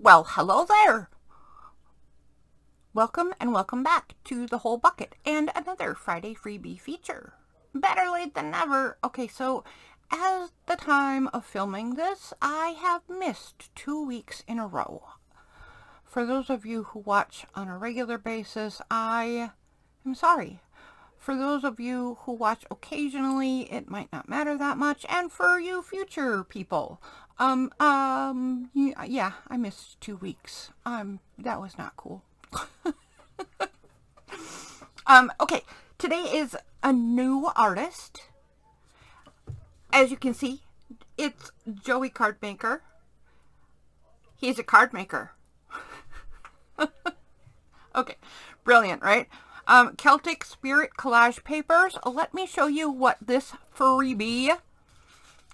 Well, hello there. Welcome and welcome back to The Whole Bucket and another Friday freebie feature. Better late than never. Okay, so as the time of filming this, I have missed 2 weeks in a row. For those of you who watch on a regular basis, I am sorry. For those of you who watch occasionally, it might not matter that much. And for you future people, yeah, I missed 2 weeks. That was not cool. Okay, today is a new artist. As you can see, it's Joey Cardmaker. He's a card maker. Okay, brilliant, right? Celtic Spirit Collage Papers. Let me show you what this freebie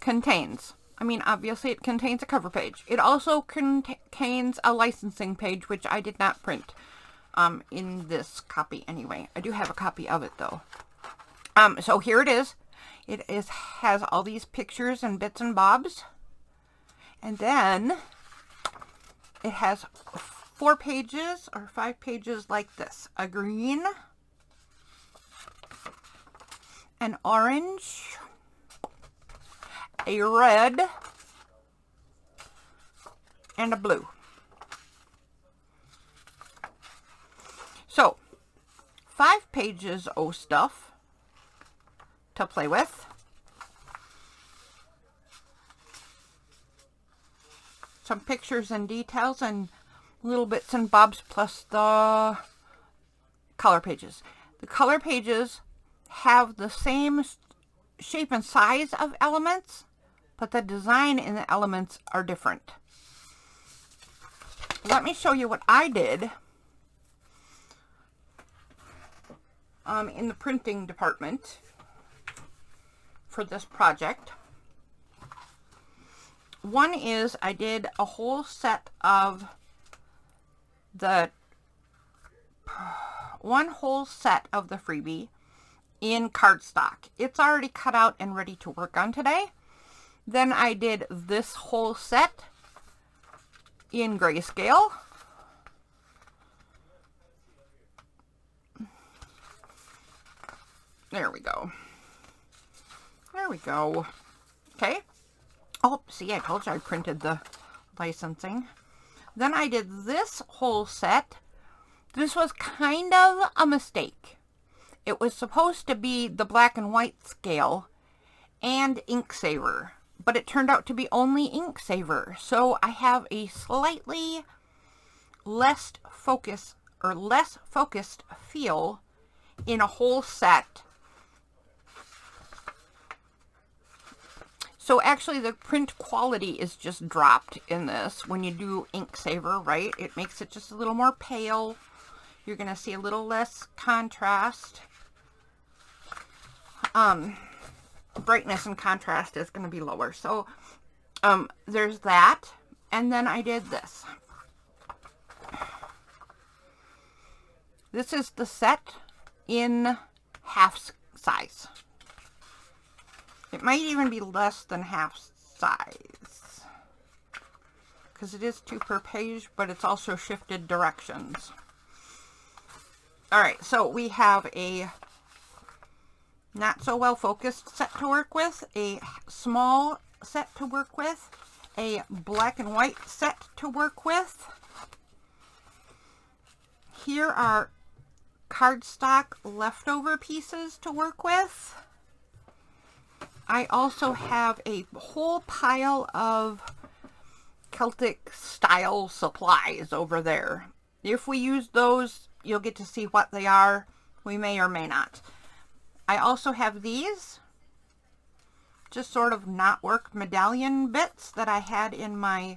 contains. I mean, obviously it contains a cover page. It also contains a licensing page, which I did not print in this copy anyway. I do have a copy of it though. So here it is. Has all these pictures and bits and bobs. And then it has 4 pages or 5 pages like this. A green, an orange, a red, and a blue. So, 5 pages of stuff to play with. Some pictures and details and little bits and bobs plus the color pages. The color pages have the same shape and size of elements, but the design in the elements are different. Let me show you what I did in the printing department for this project. One is I did a whole set of one whole set of the freebie in cardstock. It's already cut out and ready to work on today. Then I did this whole set in grayscale. There we go. There we go. Okay. Oh, see, I told you I printed the licensing. Then I did this whole set. This was kind of a mistake. It was supposed to be the black and white scale and ink saver, but it turned out to be only ink saver. So I have a slightly less focused feel in a whole set. So actually the print quality is just dropped in this when you do ink saver, right? It makes it just a little more pale. You're going to see a little less contrast. Brightness and contrast is going to be lower. So there's that. And then I did this. This is the set in half size. It might even be less than half size, because it is 2 per page, but it's also shifted directions. Alright, so we have a not so well focused set to work with, a small set to work with, a black and white set to work with. Here are cardstock leftover pieces to work with. I also have a whole pile of Celtic style supplies over there. If we use those, you'll get to see what they are. We may or may not. I also have these just sort of not worked medallion bits that I had in my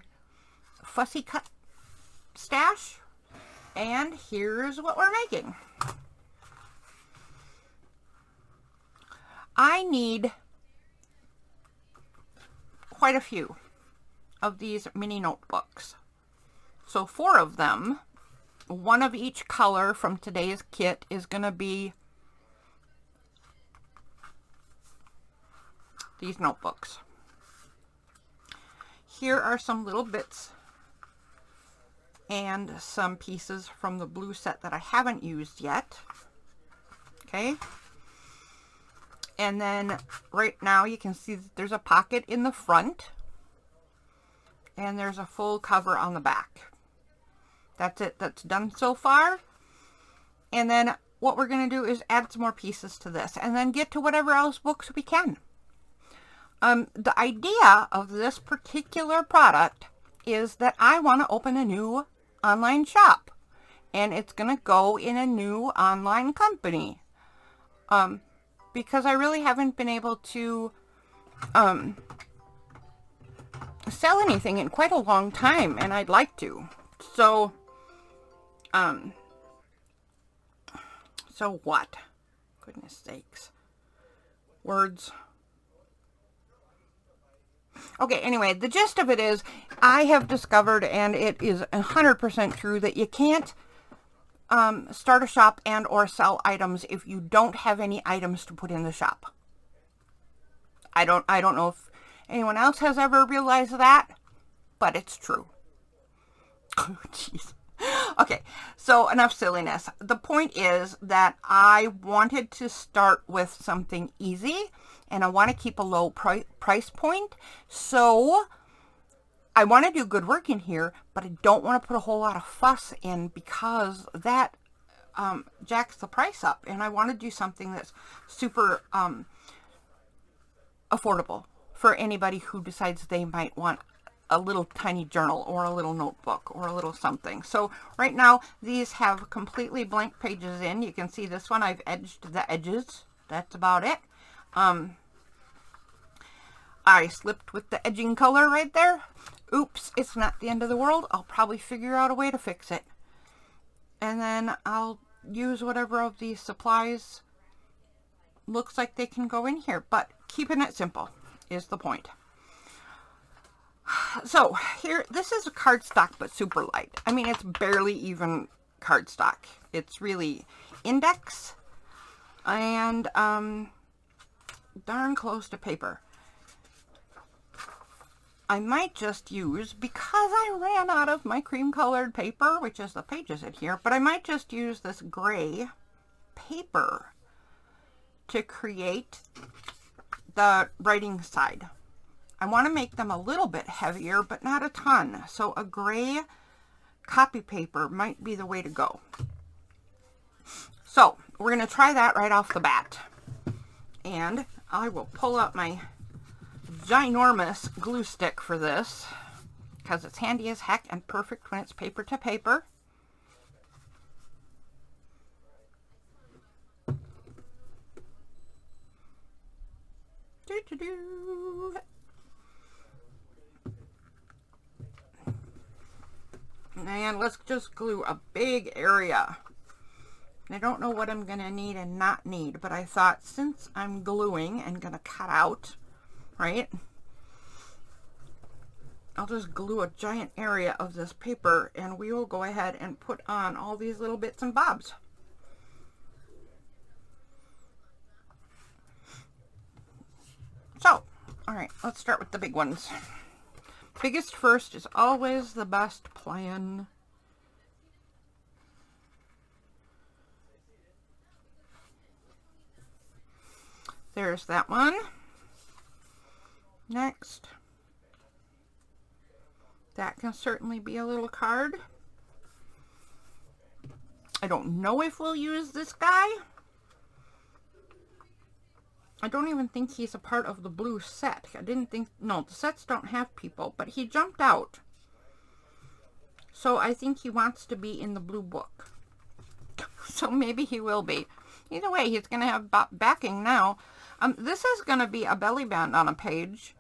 fussy cut stash. And here's what we're making. I need quite a few of these mini notebooks. So 4 of them, 1 of each color from today's kit, is going to be these notebooks. Here are some little bits and some pieces from the blue set that I haven't used yet. Okay. And then right now you can see that there's a pocket in the front and there's a full cover on the back. That's it. That's done so far. And then what we're going to do is add some more pieces to this and then get to whatever else books we can. The idea of this particular product is that I want to open a new online shop, and it's going to go in a new online company, because I really haven't been able to sell anything in quite a long time, and I'd like to. So what? Goodness sakes. Words. Okay, anyway, the gist of it is I have discovered, and it is 100% true, that you can't start a shop and or sell items if you don't have any items to put in the shop. I don't know if anyone else has ever realized that, but it's true. Oh, jeez. Okay, so enough silliness. The point is that I wanted to start with something easy, and I want to keep a low price point. So I want to do good work in here, but I don't want to put a whole lot of fuss in, because that jacks the price up. And I want to do something that's super affordable for anybody who decides they might want a little tiny journal or a little notebook or a little something. So right now these have completely blank pages in. You can see this one I've edged the edges. That's about it. I slipped with the edging color right there. Oops, it's not the end of the world. I'll probably figure out a way to fix it. And then I'll use whatever of these supplies looks like they can go in here. But keeping it simple is the point. So here, this is a cardstock, but super light. I mean, it's barely even cardstock. It's really index and darn close to paper. I might just use, because I ran out of my cream colored paper, which is the pages in here, but I might just use this gray paper to create the writing side. I want to make them a little bit heavier, but not a ton. So a gray copy paper might be the way to go. So we're going to try that right off the bat. And I will pull out my ginormous glue stick for this, because it's handy as heck and perfect when it's paper to paper. And let's just glue a big area. I don't know what I'm going to need and not need, but I thought since I'm gluing and going to cut out, right, I'll just glue a giant area of this paper, and we will go ahead and put on all these little bits and bobs. So, all right, let's start with the big ones. Biggest first is always the best plan. There's that one. Next. That can certainly be a little card. I don't know if we'll use this guy. I don't even think he's a part of the blue set. I didn't think, no, the sets don't have people, but he jumped out. So I think he wants to be in the blue book. So maybe he will be. Either way, he's going to have backing now. This is going to be a belly band on a page,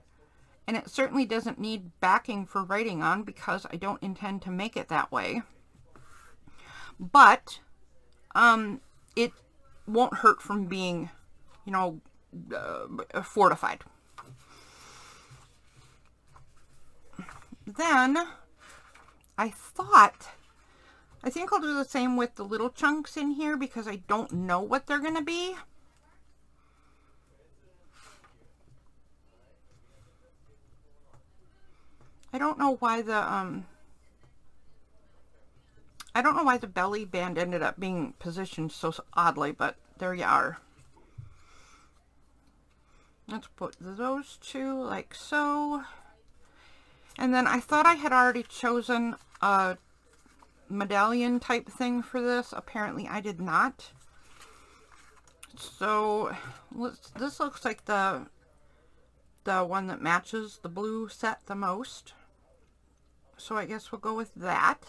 and it certainly doesn't need backing for writing on, because I don't intend to make it that way. But it won't hurt from being, you know, fortified. Then I think I'll do the same with the little chunks in here, because I don't know what they're going to be. I don't know why the I don't know why the belly band ended up being positioned so oddly, but there you are. Let's put those two like so. And then I thought I had already chosen a medallion type thing for this. Apparently I did not. So this looks like the one that matches the blue set the most. So I guess we'll go with that.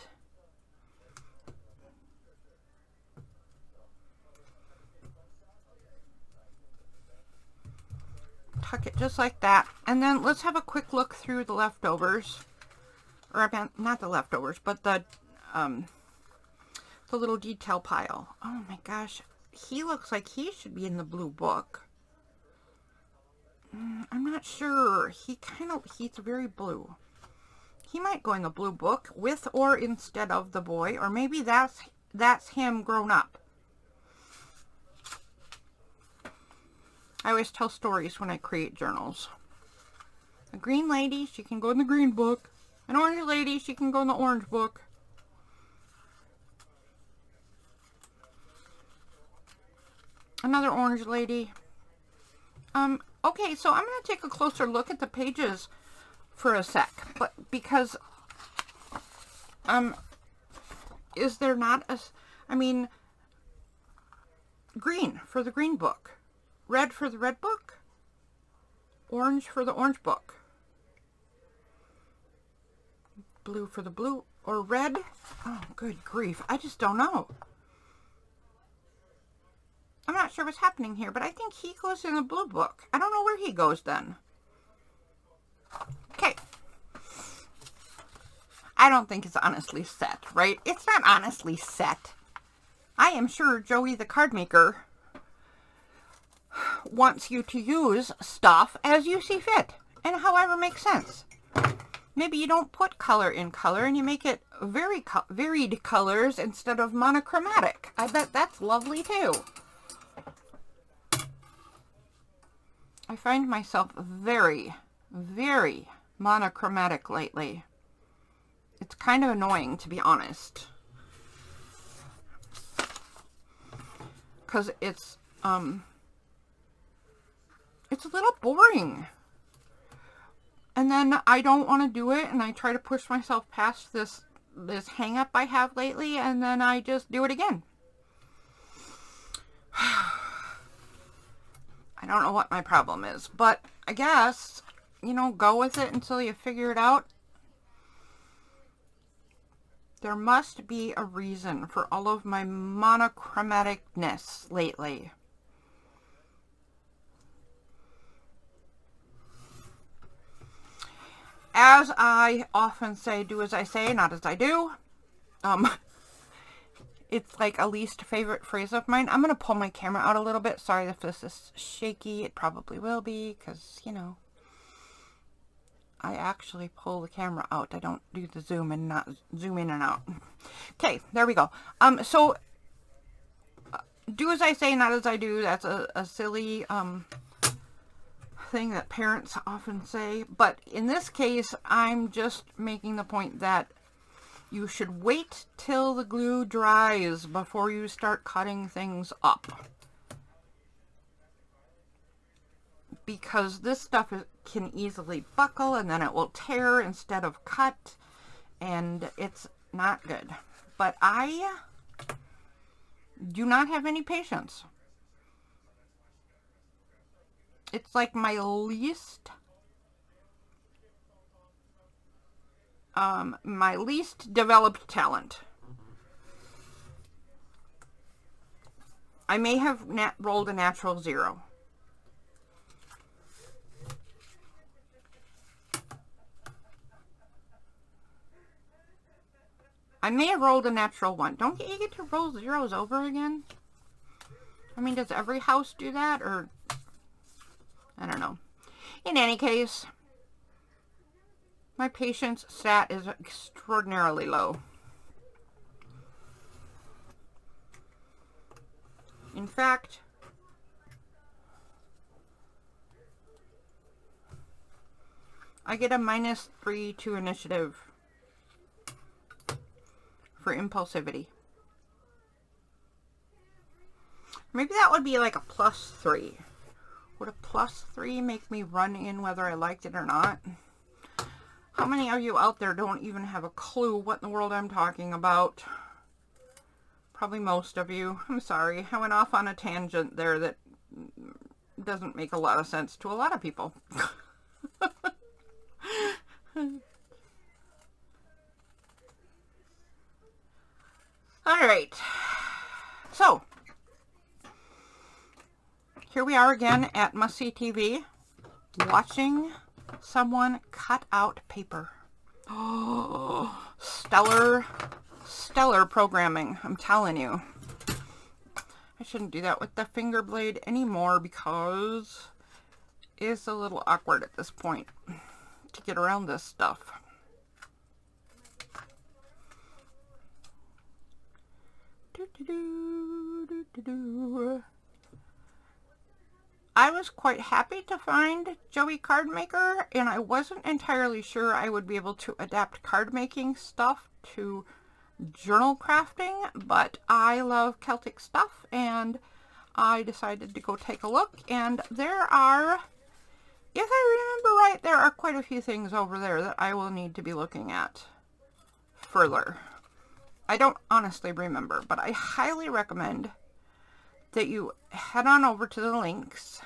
Tuck it just like that. And then let's have a quick look through the leftovers. Or not the leftovers, but the little detail pile. Oh my gosh. He looks like he should be in the blue book. I'm not sure. He's very blue. He might go in the blue book with or instead of the boy, or maybe that's him grown up. I always tell stories when I create journals. A green lady, she can go in the green book. An orange lady, she can go in the orange book. Another orange lady. Okay, so I'm going to take a closer look at the pages for a sec, but because, is there not green for the green book, red for the red book, orange for the orange book, blue for the blue, or red? Oh, good grief. I just don't know. I'm not sure what's happening here, but I think he goes in the blue book. I don't know where he goes then. Okay. I don't think it's honestly set, right? It's not honestly set. I am sure Joey the card maker wants you to use stuff as you see fit and however makes sense. Maybe you don't put color in color and you make it varied colors instead of monochromatic. I bet that's lovely too. I find myself very, very monochromatic lately. It's kind of annoying, to be honest. Because it's a little boring. And then I don't want to do it, and I try to push myself past this hang-up I have lately, and then I just do it again. I don't know what my problem is, but I guess, you know, go with it until you figure it out. There must be a reason for all of my monochromaticness lately. As I often say, do as I say, not as I do. It's like a least favorite phrase of mine. I'm going to pull my camera out a little bit. Sorry if this is shaky. It probably will be because, you know, I actually pull the camera out. I don't do the zoom and not zoom in and out. Okay, there we go. So do as I say, not as I do. That's a silly thing that parents often say. But in this case, I'm just making the point that you should wait till the glue dries before you start cutting things up. Because this stuff can easily buckle and then it will tear instead of cut. And it's not good. But I do not have any patience. It's like my least developed talent. I may have rolled a natural 0. I may have rolled a natural 1. Don't you get to roll zeros over again? I mean, does every house do that? Or, I don't know. In any case, my patience stat is extraordinarily low. In fact, I get a -3 to initiative for impulsivity. Maybe that would be like a +3. Would a +3 make me run in whether I liked it or not? How many of you out there don't even have a clue what in the world I'm talking about? Probably most of you. I'm sorry. I went off on a tangent there that doesn't make a lot of sense to a lot of people. All right. So, here we are again at Must See TV, watching someone cut out paper. Oh, stellar programming, I'm telling you. I shouldn't do that with the finger blade anymore because it's a little awkward at this point to get around this stuff. I was quite happy to find Joey Card Maker, and I wasn't entirely sure I would be able to adapt card making stuff to journal crafting, but I love Celtic stuff and I decided to go take a look, and there are, if I remember right, there are quite a few things over there that I will need to be looking at further. I don't honestly remember, but I highly recommend that you head on over to the links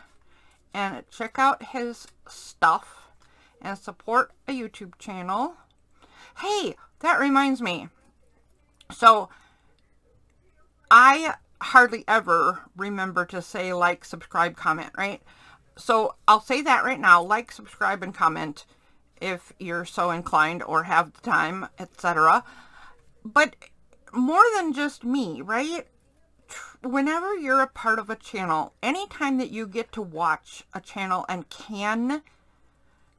and check out his stuff and support a YouTube channel. Hey, that reminds me. So, I hardly ever remember to say like, subscribe, comment, right? So, I'll say that right now. Like, subscribe, and comment if you're so inclined or have the time, etc. But more than just me, right? Whenever you're a part of a channel, anytime that you get to watch a channel and can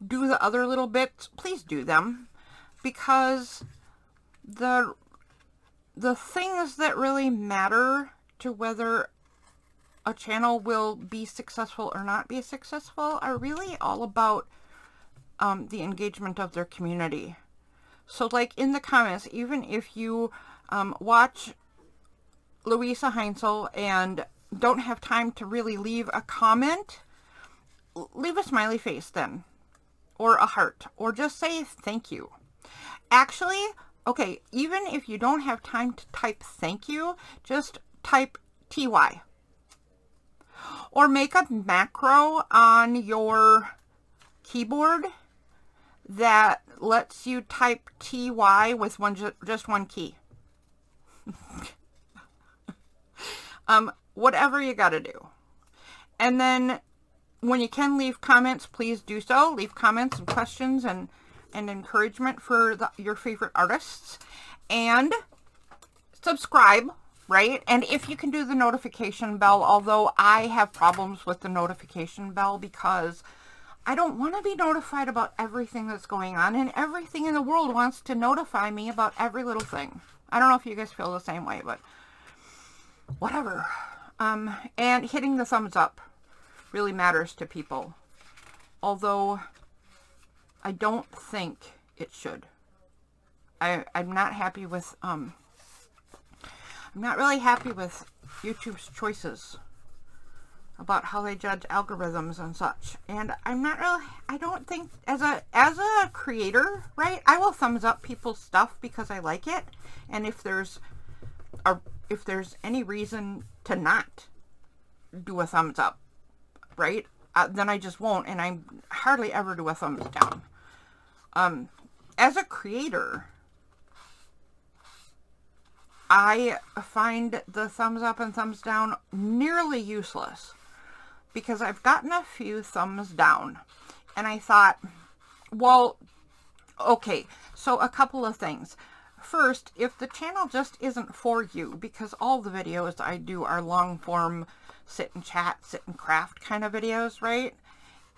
do the other little bits, please do them. Because the things that really matter to whether a channel will be successful or not be successful are really all about the engagement of their community. So like in the comments, even if you watch Louisa Heinzel and don't have time to really leave a comment, leave a smiley face then, or a heart, or just say thank you. Actually, okay, even if you don't have time to type thank you, just type TY. Or make a macro on your keyboard that lets you type TY with just one key. Whatever you gotta do. And then when you can leave comments, please do so. Leave comments and questions and encouragement for your favorite artists. And subscribe, right? And if you can do the notification bell, although I have problems with the notification bell because I don't want to be notified about everything that's going on, and everything in the world wants to notify me about every little thing. I don't know if you guys feel the same way, but whatever. And hitting the thumbs up really matters to people, although I don't think it should. I'm not happy with I'm not really happy with YouTube's choices about how they judge algorithms and such. And I don't think as a creator, right, I will thumbs up people's stuff because I like it. And if there's any reason to not do a thumbs up, right, then I just won't, and I hardly ever do a thumbs down. As a creator, I find the thumbs up and thumbs down nearly useless because I've gotten a few thumbs down and I thought, well, okay, so a couple of things. First, if the channel just isn't for you, because all the videos I do are long form sit and chat, sit and craft kind of videos, right?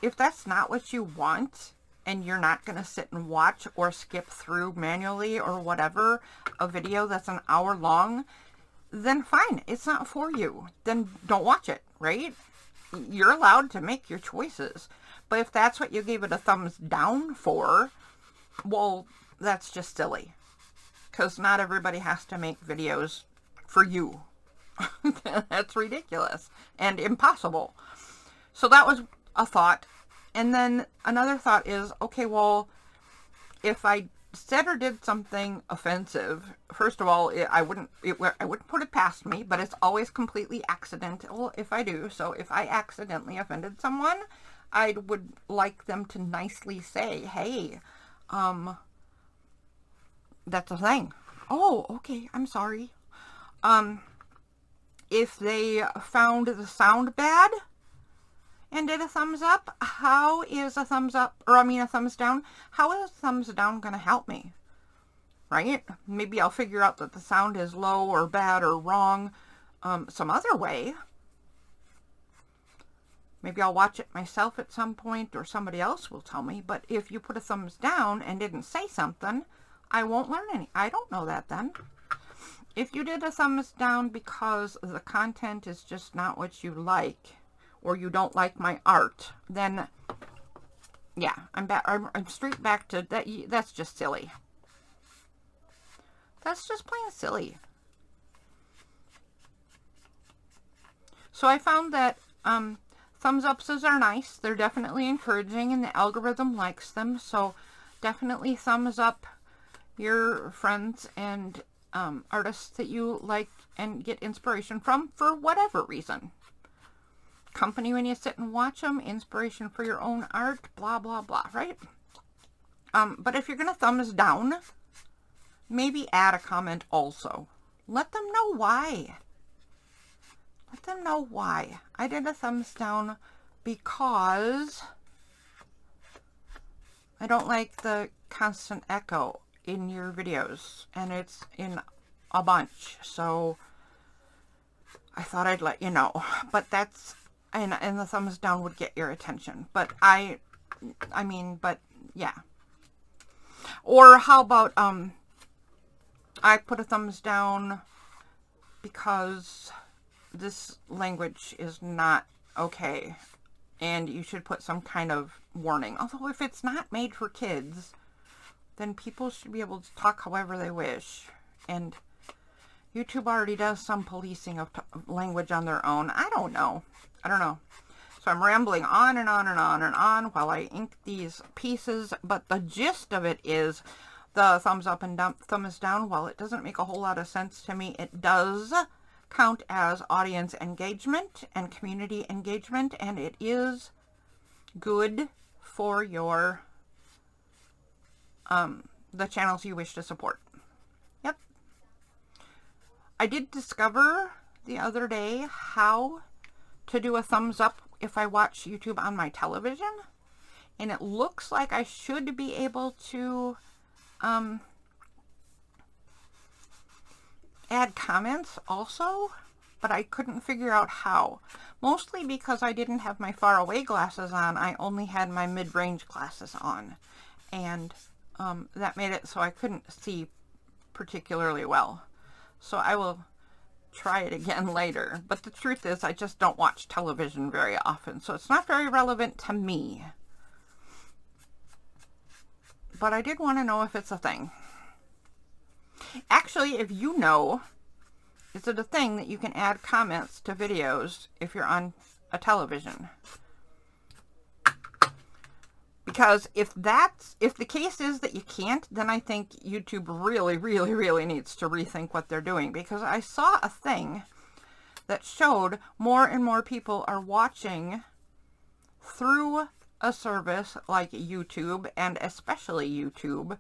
If that's not what you want, and you're not going to sit and watch or skip through manually or whatever a video that's an hour long, then fine, it's not for you. Then don't watch it, right? You're allowed to make your choices. But if that's what you gave it a thumbs down for, well, that's just silly. Because not everybody has to make videos for you. That's ridiculous and impossible. So that was a thought. And then another thought is, okay, well, if I said or did something offensive, first of all, I wouldn't put it past me, but it's always completely accidental if I do. So if I accidentally offended someone, I would like them to nicely say, hey, that's a thing. Oh, okay, I'm sorry. If they found the sound bad and did a thumbs up, how is a thumbs up, or I mean a thumbs down, how is a thumbs down going to help me? Right? Maybe I'll figure out that the sound is low or bad or wrong some other way. Maybe I'll watch it myself at some point, or somebody else will tell me. But if you put a thumbs down and didn't say something, I won't learn any. I don't know that then. If you did a thumbs down because the content is just not what you like, or you don't like my art, then yeah, I'm back. I'm straight back to that. That's just silly. That's just plain silly. So I found that thumbs ups are nice. They're definitely encouraging, and the algorithm likes them. So definitely thumbs up your friends and artists that you like and get inspiration from for whatever reason. Company when you sit and watch them, inspiration for your own art, blah, blah, blah, right? But if you're going to thumbs down, maybe add a comment also. Let them know why. Let them know why. I did a thumbs down because I don't like the constant echo in your videos, and it's in a bunch, so I thought I'd let you know. But that's, and the thumbs down would get your attention, but I mean, but yeah. Or how about I put a thumbs down because this language is not okay, and you should put some kind of warning. Although if it's not made for kids, then people should be able to talk however they wish. And YouTube already does some policing of language on their own. I don't know. So I'm rambling on and on and on and on while I ink these pieces. But the gist of it is the thumbs up and thumbs down, while it doesn't make a whole lot of sense to me, it does count as audience engagement and community engagement. And it is good for your the channels you wish to support. Yep. I did discover the other day how to do a thumbs up if I watch YouTube on my television, and it looks like I should be able to add comments also, but I couldn't figure out how. Mostly because I didn't have my far away glasses on. I only had my mid-range glasses on, and that made it so I couldn't see particularly well. So I will try it again later. But the truth is, I just don't watch television very often, so it's not very relevant to me. But I did want to know if it's a thing. Actually, if you know, is it a thing that you can add comments to videos if you're on a television? Because if the case is that you can't, then I think YouTube really, really, really needs to rethink what they're doing. Because I saw a thing that showed more and more people are watching through a service like YouTube, and especially YouTube,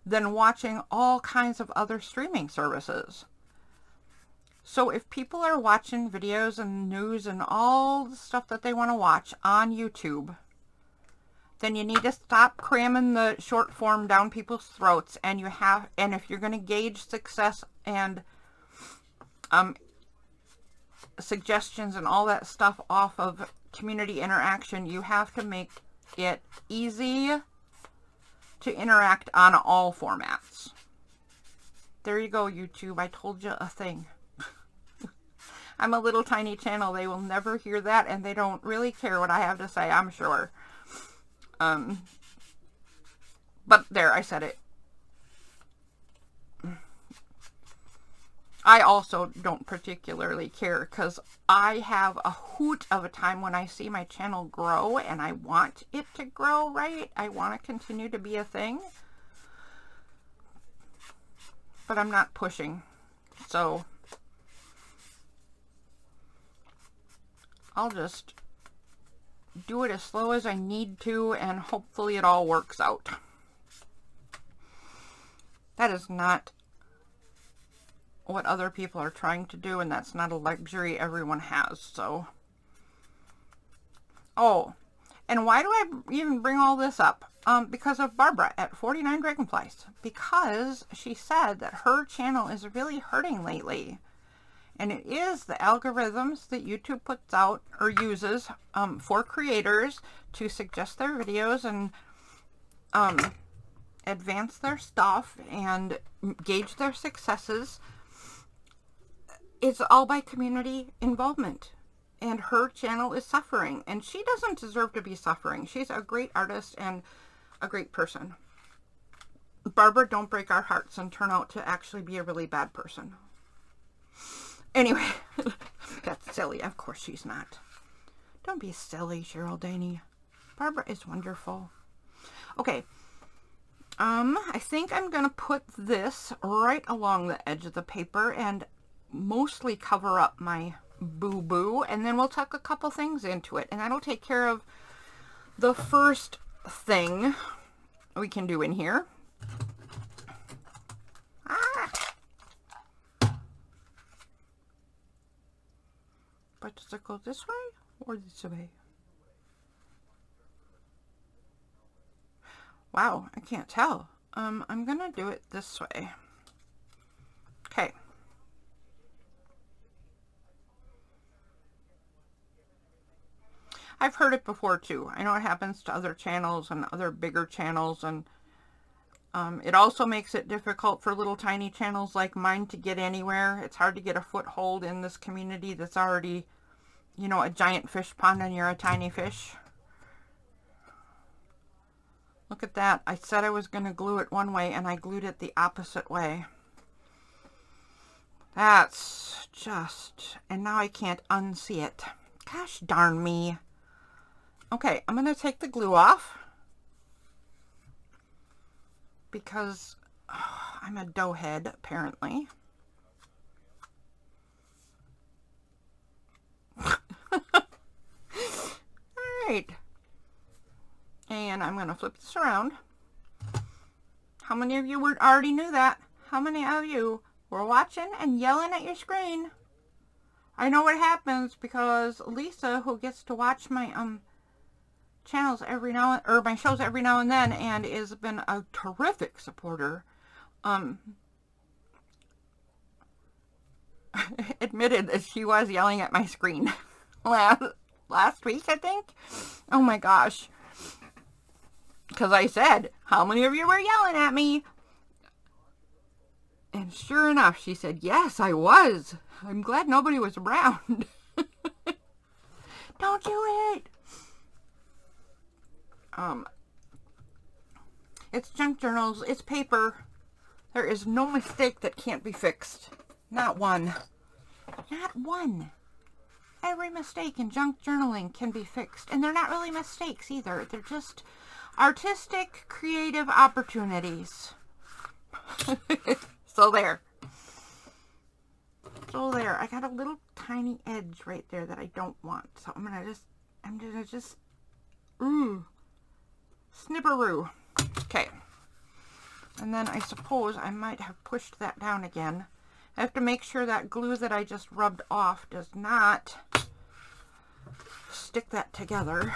than watching all kinds of other streaming services. So if people are watching videos and news and all the stuff that they want to watch on YouTube, then you need to stop cramming the short form down people's throats, and if you're going to gauge success and suggestions and all that stuff off of community interaction, you have to make it easy to interact on all formats. There you go, YouTube. I told you a thing. I'm a little tiny channel. They will never hear that, and they don't really care what I have to say, I'm sure. But there, I said it. I also don't particularly care because I have a hoot of a time when I see my channel grow and I want it to grow, right? I want to continue to be a thing. But I'm not pushing. So I'll just do it as slow as I need to and hopefully it all works out. That is not what other people are trying to do, and that's not a luxury everyone has. So, oh, and why do I even bring all this up? Because of Barbara at 49 Dragonflies, because she said that her channel is really hurting lately, and it is the algorithms that YouTube puts out or uses for creators to suggest their videos and advance their stuff and gauge their successes. It's all by community involvement, and her channel is suffering, and she doesn't deserve to be suffering. She's a great artist and a great person. Barbara, don't break our hearts and turn out to actually be a really bad person. Anyway, that's silly. Of course she's not. Don't be silly, Cheryl Daney. Barbara is wonderful. Okay. I think I'm going to put this right along the edge of the paper and mostly cover up my boo-boo, and then we'll tuck a couple things into it, and that'll take care of the first thing we can do in here. But does it go this way or this way? Wow, I can't tell. I'm gonna do it this way. Okay. I've heard it before too. I know it happens to other channels and other bigger channels, and it also makes it difficult for little tiny channels like mine to get anywhere. It's hard to get a foothold in this community that's already, you know, a giant fish pond and you're a tiny fish. Look at that. I said I was going to glue it one way and I glued it the opposite way. That's just, and now I can't unsee it. Gosh darn me. Okay, I'm going to take the glue off because I'm a doughhead, apparently. Alright. And I'm going to flip this around. How many of you already knew that? How many of you were watching and yelling at your screen? I know what happens because Lisa, who gets to watch my channels every now, or my shows every now and then, and has been a terrific supporter, admitted that she was yelling at my screen last week, I think. Oh my gosh. Because I said, how many of you were yelling at me? And sure enough, she said, yes, I was. I'm glad nobody was around. Don't do it. It's junk journals. It's paper. There is no mistake that can't be fixed. Not one. Not one. Every mistake in junk journaling can be fixed. And they're not really mistakes either. They're just artistic, creative opportunities. So there. So there. I got a little tiny edge right there that I don't want. So I'm gonna just snipperoo. Okay. And then I suppose I might have pushed that down again. I have to make sure that glue that I just rubbed off does not stick that together.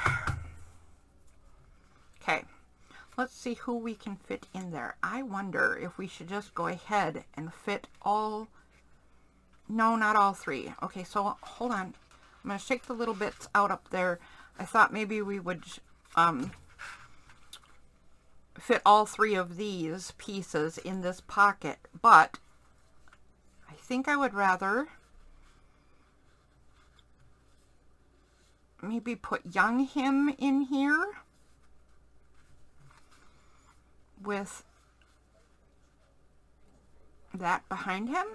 Okay. Let's see who we can fit in there. I wonder if we should just go ahead and fit all... No, not all three. Okay, so hold on. I'm going to shake the little bits out up there. I thought maybe we would fit all three of these pieces in this pocket, but I think I would rather maybe put young him in here with that behind him.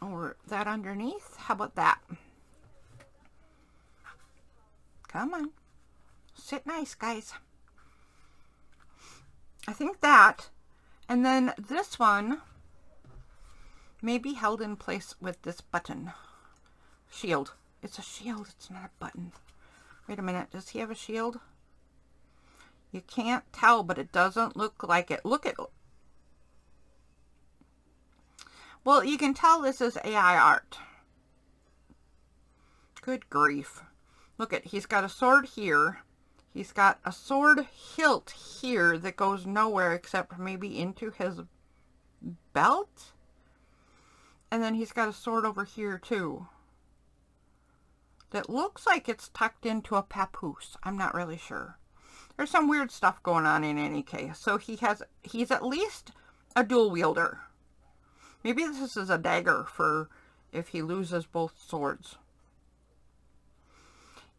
Or that underneath. How about that? Come on. Sit nice, guys. I think that. And then this one may be held in place with this button. Shield. It's a shield. It's not a button. Wait a minute. Does he have a shield? You can't tell, but it doesn't look like it. Look at... Well, you can tell this is AI art. Good grief. Look at, he's got a sword here. He's got a sword hilt here that goes nowhere except maybe into his belt. And then he's got a sword over here too. That looks like it's tucked into a papoose. I'm not really sure. There's some weird stuff going on in any case. So he's at least a dual wielder. Maybe this is a dagger for if he loses both swords.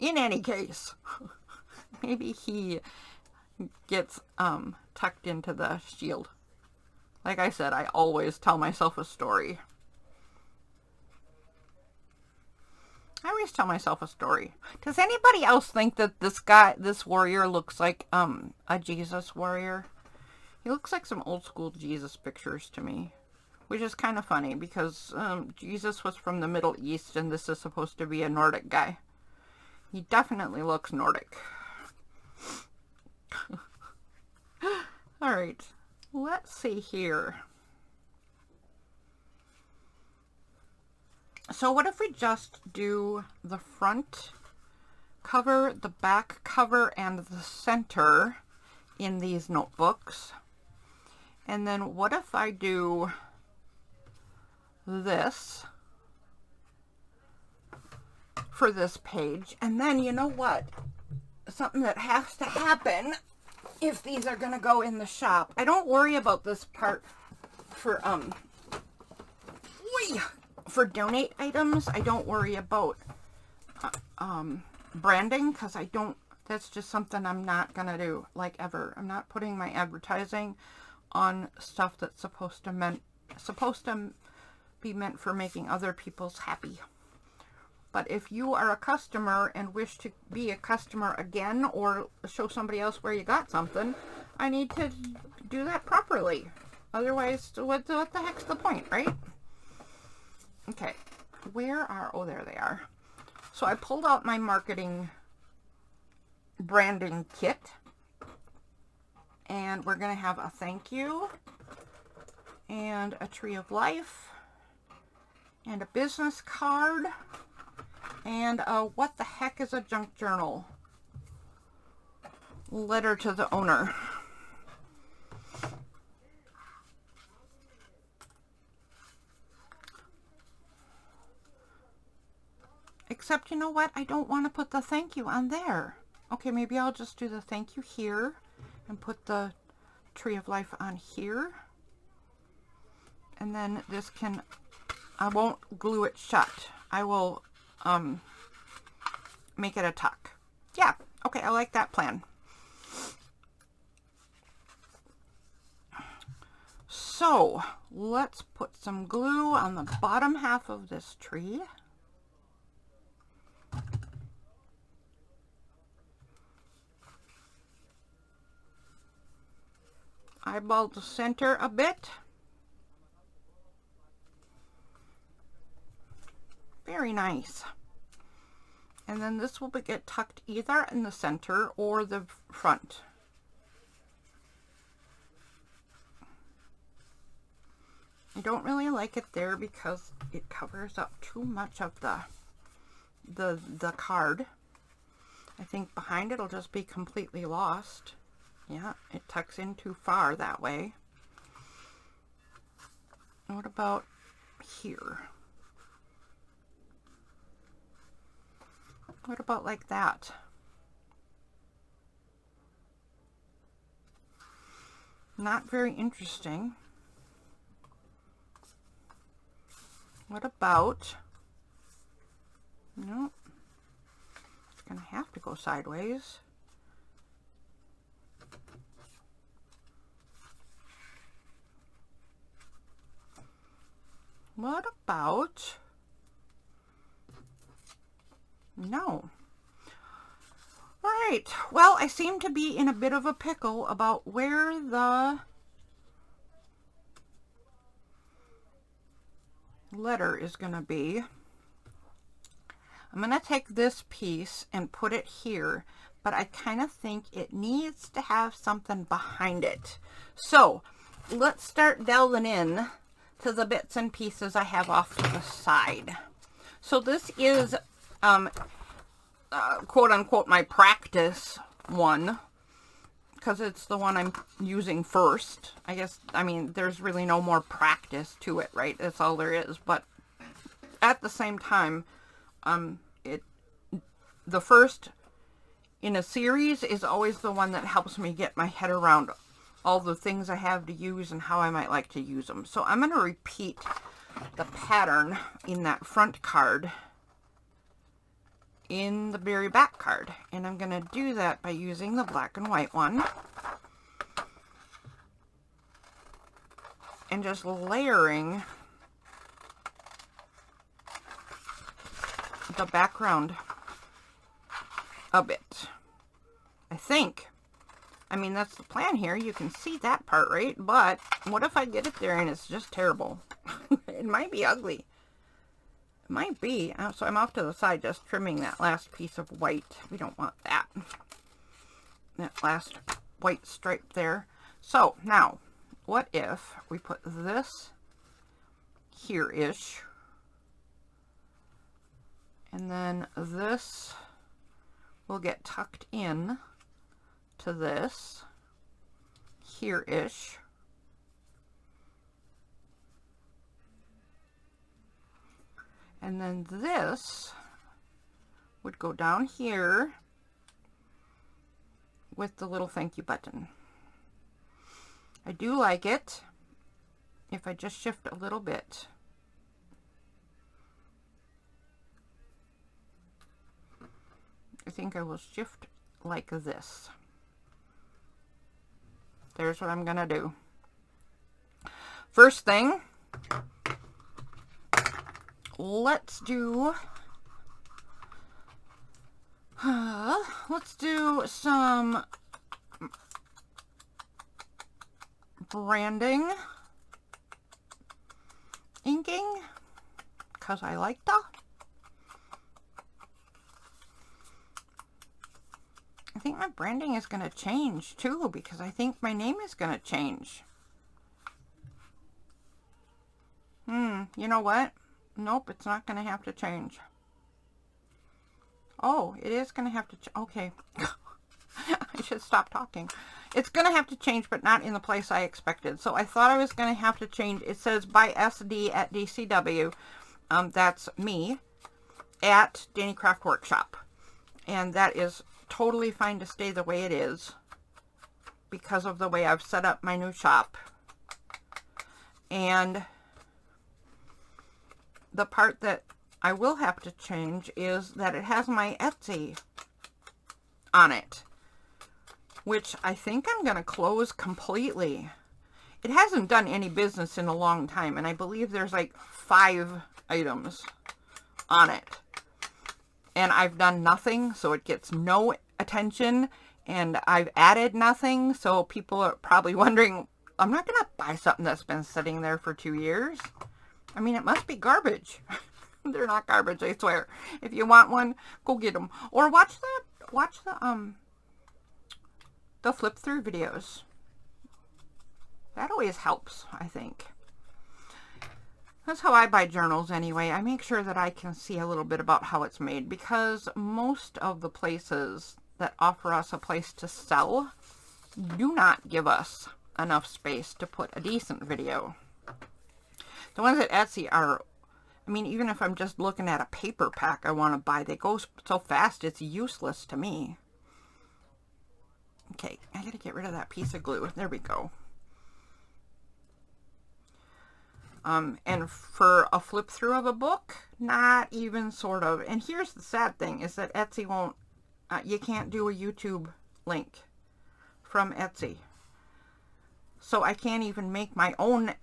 In any case, maybe he gets tucked into the shield. Like I said, I always tell myself a story. I always tell myself a story. Does anybody else think that this warrior looks like a Jesus warrior? He looks like some old school Jesus pictures to me. Which is kind of funny because Jesus was from the Middle East and this is supposed to be a Nordic guy. He definitely looks Nordic. Alright, let's see here. So what if we just do the front cover, the back cover, and the center in these notebooks? And then what if I do this for this page? And then, you know what? Something that has to happen if these are going to go in the shop. I don't worry about this part for donate items. I don't worry about branding because that's just something I'm not going to do, like, ever. I'm not putting my advertising on stuff that's supposed to be meant for making other people's happy. But if you are a customer and wish to be a customer again or show somebody else where you got something, I need to do that properly. Otherwise, what the heck's the point, right? Okay, oh, there they are. So I pulled out my marketing branding kit. And we're going to have a thank you and a tree of life and a business card and a what the heck is a junk journal letter to the owner. Except, you know what? I don't want to put the thank you on there. Okay, maybe I'll just do the thank you here and put the tree of life on here. And then this can, I won't glue it shut. I will make it a tuck. Yeah, okay, I like that plan. So let's put some glue on the bottom half of this tree. Eyeball the center a bit. Very nice. And then this will get tucked either in the center or the front. I don't really like it there because it covers up too much of the card. I think behind it'll just be completely lost. Yeah, it tucks in too far that way. What about here? What about like that? Not very interesting. What about, no, it's gonna have to go sideways. What about... No. All right. Well, I seem to be in a bit of a pickle about where the letter is going to be. I'm going to take this piece and put it here, but I kind of think it needs to have something behind it. So let's start delving in to the bits and pieces I have off to the side. So this is quote unquote my practice one, because it's the one I'm using first. I guess, I mean, there's really no more practice to it, right? That's all there is. But at the same time, the first in a series is always the one that helps me get my head around all the things I have to use and how I might like to use them. So I'm going to repeat the pattern in that front card in the very back card, and I'm going to do that by using the black and white one and just layering the background a bit. I think, I mean, that's the plan here. You can see that part, right? But what if I get it there and it's just terrible? It might be ugly. It might be. So I'm off to the side just trimming that last piece of white. We don't want that. That last white stripe there. So now, what if we put this here-ish, and then this will get tucked in to this here-ish, and then this would go down here with the little thank you button. I do like it if I just shift a little bit. I think I will shift like this. There's what I'm gonna do. First thing, let's do some branding inking, because I like that. I think my branding is going to change too, because I think my name is going to change. You know what? Nope, it's not going to have to change. Oh, it is going to have to okay. I should stop talking. It's going to have to change, but not in the place I expected. So I thought I was going to have to change. It says by SD at DCW. That's me at Danny Craft Workshop. And that is totally fine to stay the way it is because of the way I've set up my new shop. And the part that I will have to change is that it has my Etsy on it, which I think I'm going to close completely. It hasn't done any business in a long time, and I believe there's like 5 items on it. And I've done nothing, so it gets no attention, and I've added nothing, so people are probably wondering, I'm not going to buy something that's been sitting there for 2 years. I mean, it must be garbage. They're not garbage, I swear. If you want one, go get them. Or watch the flip through videos. That always helps, I think. That's how I buy journals anyway. I make sure that I can see a little bit about how it's made, because most of the places that offer us a place to sell do not give us enough space to put a decent video. The ones at Etsy are, I mean, even if I'm just looking at a paper pack I want to buy, they go so fast it's useless to me. Okay, I gotta get rid of that piece of glue. There we go. And for a flip through of a book, not even sort of. And here's the sad thing, is that Etsy won't, you can't do a YouTube link from Etsy. So I can't even make my own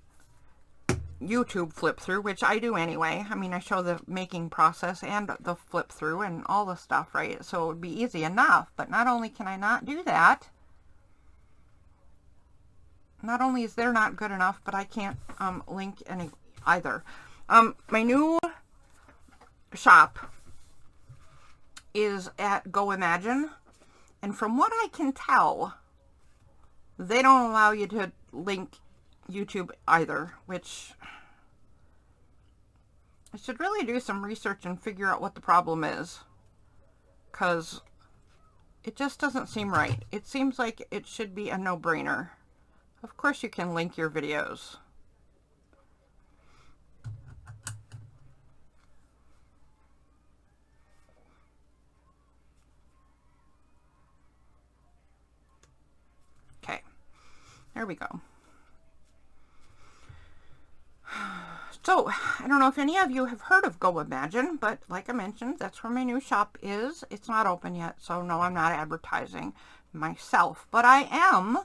YouTube flip through, which I do anyway. I mean, I show the making process and the flip through and all the stuff, right? So it would be easy enough. But not only can I not do that, not only is there not good enough, but I can't link any either. My new shop is at Go Imagine, and from what I can tell, they don't allow you to link YouTube either, which I should really do some research and figure out what the problem is, because it just doesn't seem right. It seems like it should be a no-brainer. Of course you can link your videos. Okay, there we go. So, I don't know if any of you have heard of Go Imagine, but like I mentioned, that's where my new shop is. It's not open yet, so no, I'm not advertising myself, but I am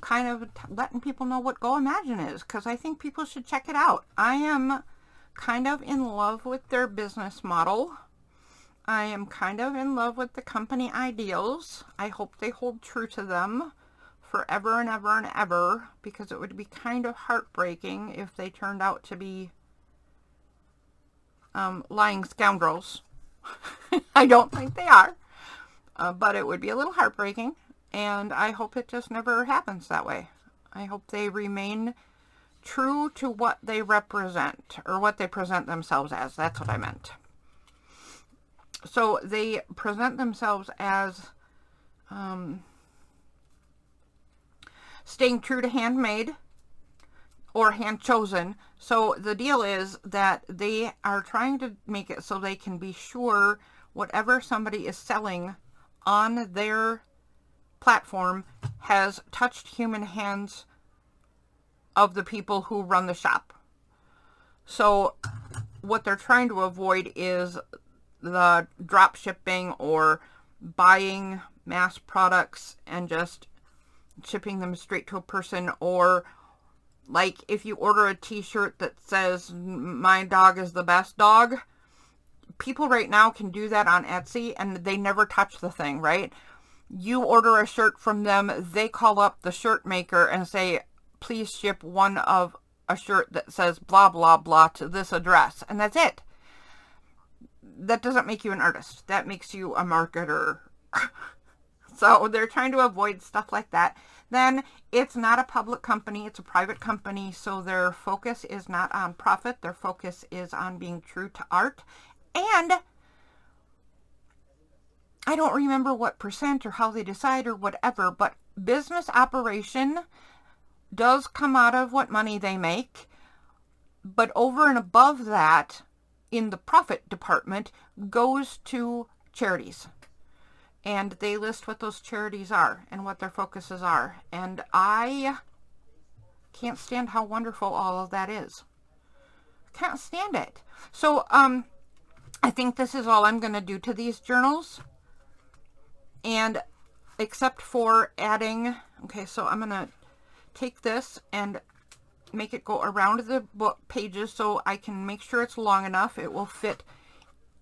kind of letting people know what Go Imagine is, because I think people should check it out. I am kind of in love with their business model. I am kind of in love with the company ideals. I hope they hold true to them forever and ever and ever, because it would be kind of heartbreaking if they turned out to be lying scoundrels. I don't think they are, but it would be a little heartbreaking, and I hope it just never happens that way. I hope they remain true to what they represent, or what they present themselves as. That's what I meant. So they present themselves as staying true to handmade or hand chosen. So the deal is that they are trying to make it so they can be sure whatever somebody is selling on their platform has touched human hands of the people who run the shop. So what they're trying to avoid is the drop shipping or buying mass products and just shipping them straight to a person, or like if you order a t-shirt that says my dog is the best dog, people right now can do that on Etsy and they never touch the thing, right? You order a shirt from them, they call up the shirt maker and say, please ship one of a shirt that says blah blah blah to this address, and that's it. That doesn't make you an artist. That makes you a marketer. So they're trying to avoid stuff like that. Then it's not a public company, it's a private company, so their focus is not on profit. Their focus is on being true to art. And I don't remember what percent or how they decide or whatever, but business operation does come out of what money they make. But over and above that, in the profit department, goes to charities. And they list what those charities are and what their focuses are. And I can't stand how wonderful all of that is. Can't stand it. So, I think this is all I'm going to do to these journals. And except for adding, okay, so I'm going to take this and make it go around the book pages so I can make sure it's long enough. It will fit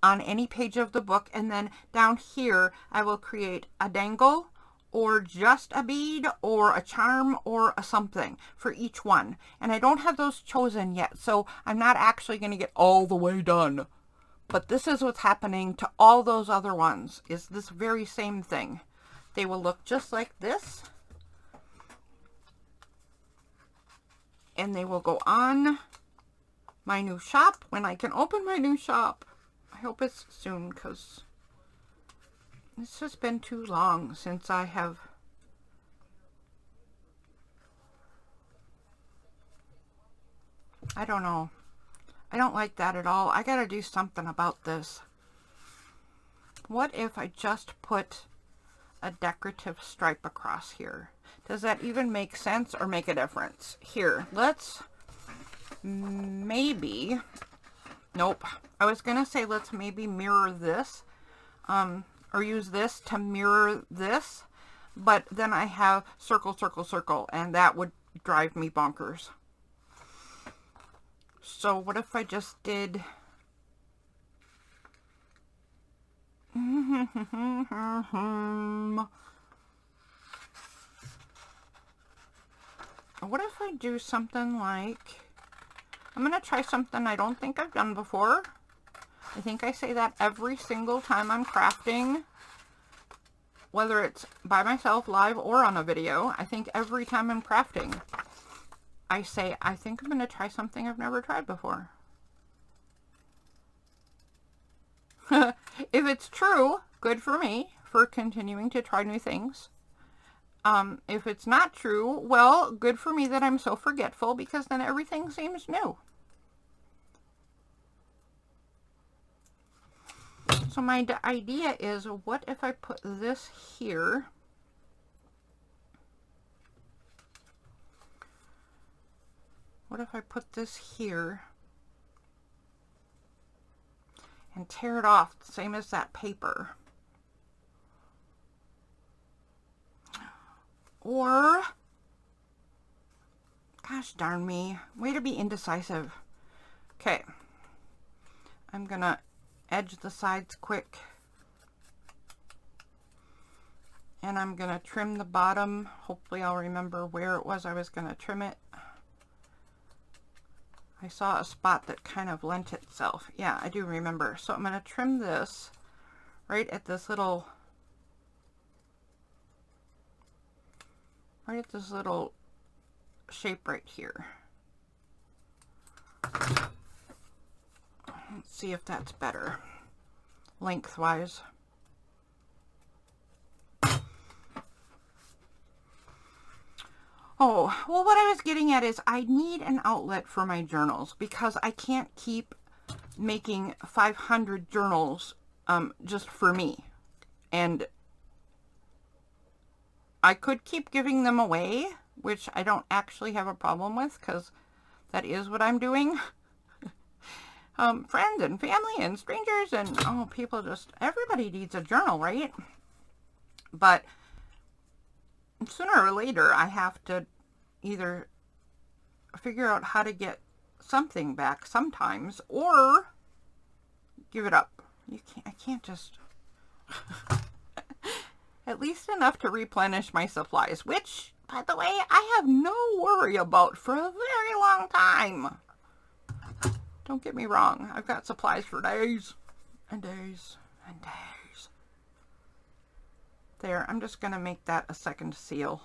on any page of the book, and then down here I will create a dangle or just a bead or a charm or a something for each one, and I don't have those chosen yet, so I'm not actually going to get all the way done. But this is what's happening to all those other ones, is this very same thing. They will look just like this, and they will go on my new shop when I can open my new shop. I hope it's soon, because it's just been too long since I have I don't know. I don't like that at all. I gotta do something about this. What if I just put a decorative stripe across here? Does that even make sense or make a difference? Here, let's maybe... Nope. I was going to say let's maybe mirror this, or use this to mirror this, but then I have circle, circle, circle, and that would drive me bonkers. So what if I just did... What if I do something like... I'm going to try something I don't think I've done before. I think I say that every single time I'm crafting, whether it's by myself, live, or on a video. I think every time I'm crafting, I say, I think I'm going to try something I've never tried before. If it's true, good for me for continuing to try new things. If it's not true, well, good for me that I'm so forgetful, because then everything seems new. So my idea is, what if I put this here? What if I put this here and tear it off, same as that paper? Or, gosh darn me, way to be indecisive. Okay, I'm gonna edge the sides quick, and I'm gonna trim the bottom. Hopefully I'll remember where it was I was gonna trim it. I saw a spot that kind of lent itself. Yeah, I do remember. So I'm gonna trim this right at this little shape right here. Let's see if that's better lengthwise. Oh, well, what I was getting at is I need an outlet for my journals, because I can't keep making 500 journals just for me. And I could keep giving them away, which I don't actually have a problem with, because that is what I'm doing. Friends and family and strangers and, oh, people just, everybody needs a journal, right? But sooner or later, I have to either figure out how to get something back sometimes, or give it up. I can't just... At least enough to replenish my supplies, which, by the way, I have no worry about for a very long time. Don't get me wrong, I've got supplies for days and days and days. There, I'm just going to make that a second seal.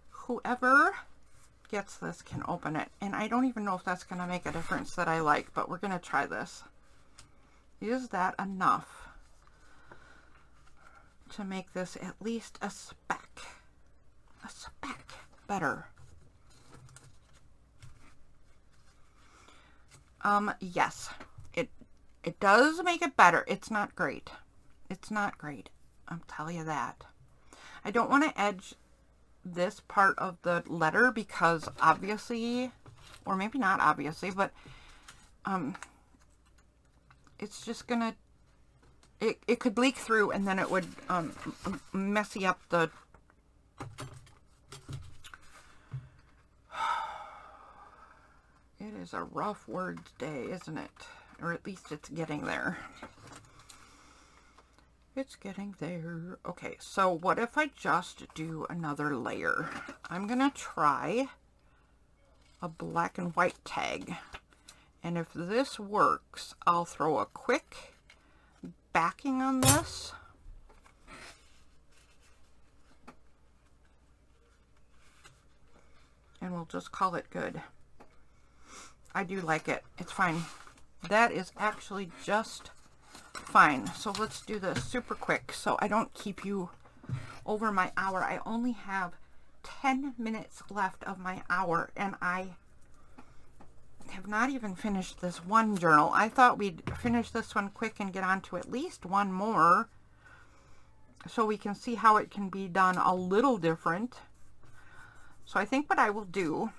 Whoever gets this can open it, and I don't even know if that's going to make a difference that I like, but we're going to try this. Is that enough to make this at least a speck better? Yes, it does make it better. It's not great. It's not great. I'll tell you that. I don't want to edge this part of the letter, because obviously, or maybe not obviously, but it's just gonna, it could leak through, and then it would messy up the It is a rough words day, isn't it? Or at least it's getting there. It's getting there. Okay, so what if I just do another layer? I'm gonna try a black and white tag. And if this works, I'll throw a quick backing on this. And we'll just call it good. I do like it. It's fine. That is actually just fine. So let's do this super quick so I don't keep you over my hour. I only have 10 minutes left of my hour, and I have not even finished this one journal. I thought we'd finish this one quick and get on to at least one more so we can see how it can be done a little different. So I think what I will do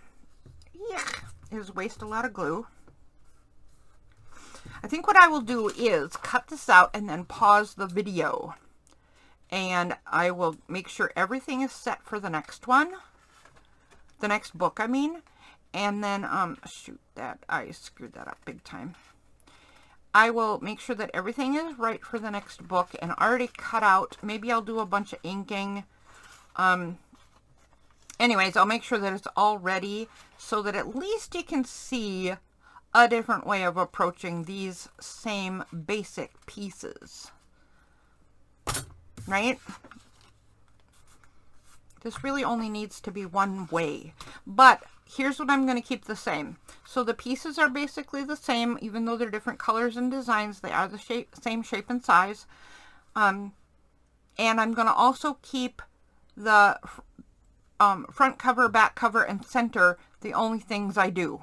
is waste a lot of glue. I think what I will do is cut this out and then pause the video. And I will make sure everything is set for the next one. The next book, I mean. And then, shoot, that I screwed that up big time. I will make sure that everything is right for the next book and already cut out. Maybe I'll do a bunch of inking. Anyways, I'll make sure that it's all ready so that at least you can see a different way of approaching these same basic pieces. Right? This really only needs to be one way. But here's what I'm going to keep the same. So the pieces are basically the same, even though they're different colors and designs. They are the same shape and size. And I'm going to also keep the front cover, back cover, and center the only things I do.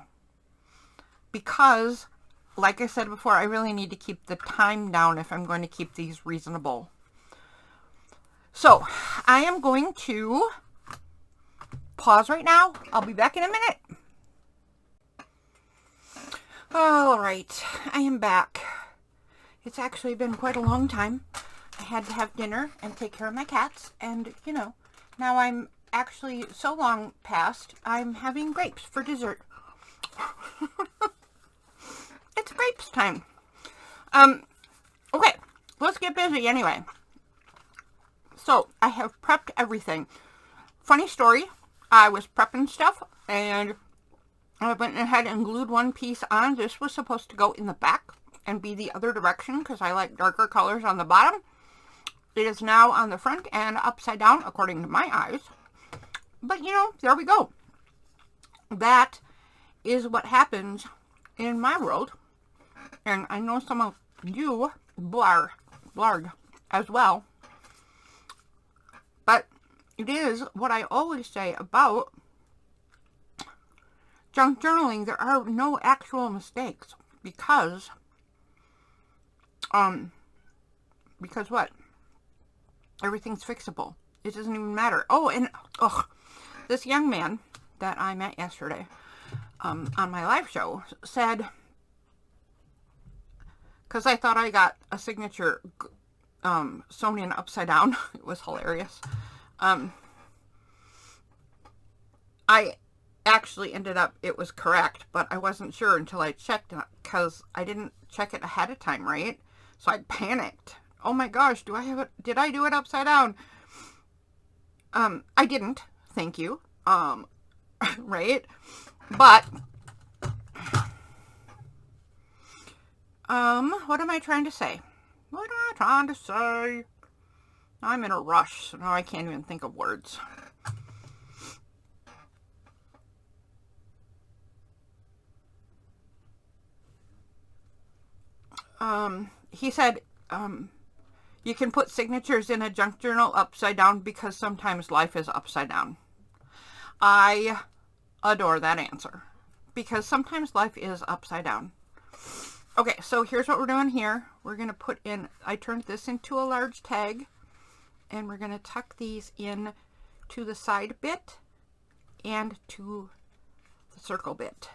Because, like I said before, I really need to keep the time down if I'm going to keep these reasonable. So, I am going to pause right now. I'll be back in a minute. All right, I am back. It's actually been quite a long time. I had to have dinner and take care of my cats, and, you know, now I'm actually so long past, I'm having grapes for dessert. It's grapes time. Okay, let's get busy anyway. So, I have prepped everything. Funny story, I was prepping stuff, and I went ahead and glued one piece on. This was supposed to go in the back and be the other direction, because I like darker colors on the bottom. It is now on the front and upside down, according to my eyes. But, you know, there we go. That is what happens in my world. And I know some of you blarg as well. But it is what I always say about junk journaling. There are no actual mistakes because what? Everything's fixable. It doesn't even matter. Oh, and this young man that I met yesterday on my live show said, because I thought I got a signature sewn in upside down. It was hilarious. I actually ended up, it was correct, but I wasn't sure until I checked, because I didn't check it ahead of time, right? So I panicked. Oh my gosh, did I do it upside down? I didn't, thank you. Right? But, what am I trying to say? What am I trying to say? I'm in a rush, so now I can't even think of words. He said, you can put signatures in a junk journal upside down because sometimes life is upside down. I adore that answer because sometimes life is upside down. Okay, so here's what we're doing here. We're going to put in, I turned this into a large tag, and we're going to tuck these in to the side bit and to the circle bit.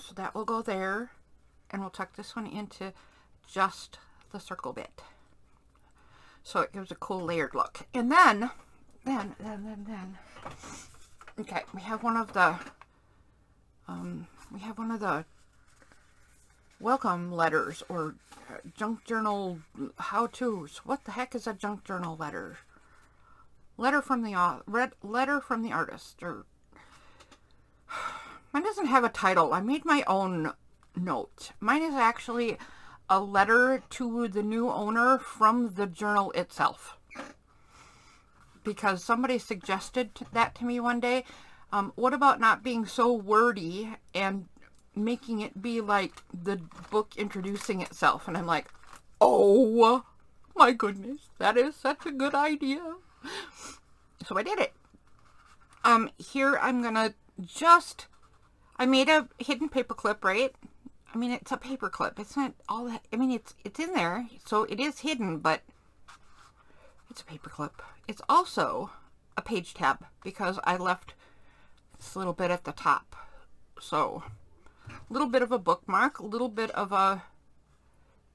So that will go there, and we'll tuck this one into just the circle bit. So it gives a cool layered look. And then, okay, we have one of the welcome letters or junk journal how-tos. What the heck is a junk journal letter? Letter from the artist. Or mine doesn't have a title. I made my own note. Mine is actually a letter to the new owner from the journal itself. Because somebody suggested that to me one day. What about not being so wordy and making it be like the book introducing itself? And I'm like, oh my goodness, that is such a good idea. So I did it. Here I'm gonna I made a hidden paper clip, right? I mean, it's a paper clip. It's not all that, I mean, it's in there, so it is hidden, but it's a paper clip. It's also a page tab because I left this little bit at the top. So, a little bit of a bookmark, a little bit of a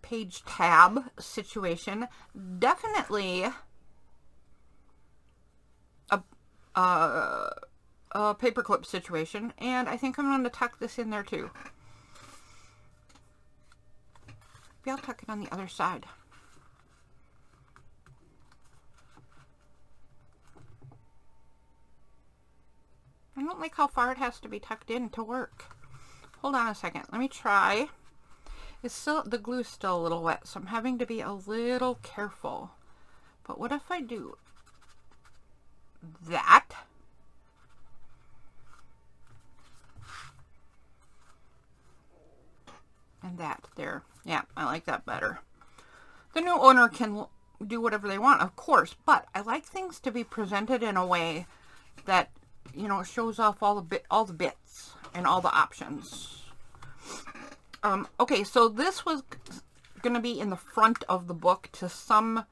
page tab situation. Definitely paperclip situation, and I think I'm going to tuck this in there too. Maybe I'll tuck it on the other side. I don't like how far it has to be tucked in to work. Hold on a second. Let me try. It's still, the glue's still a little wet, so I'm having to be a little careful. But what if I do that? And that there. Yeah, I like that better. The new owner can do whatever they want, of course, but I like things to be presented in a way that, you know, shows off all the bits and all the options. Okay, so this was going to be in the front of the book to some,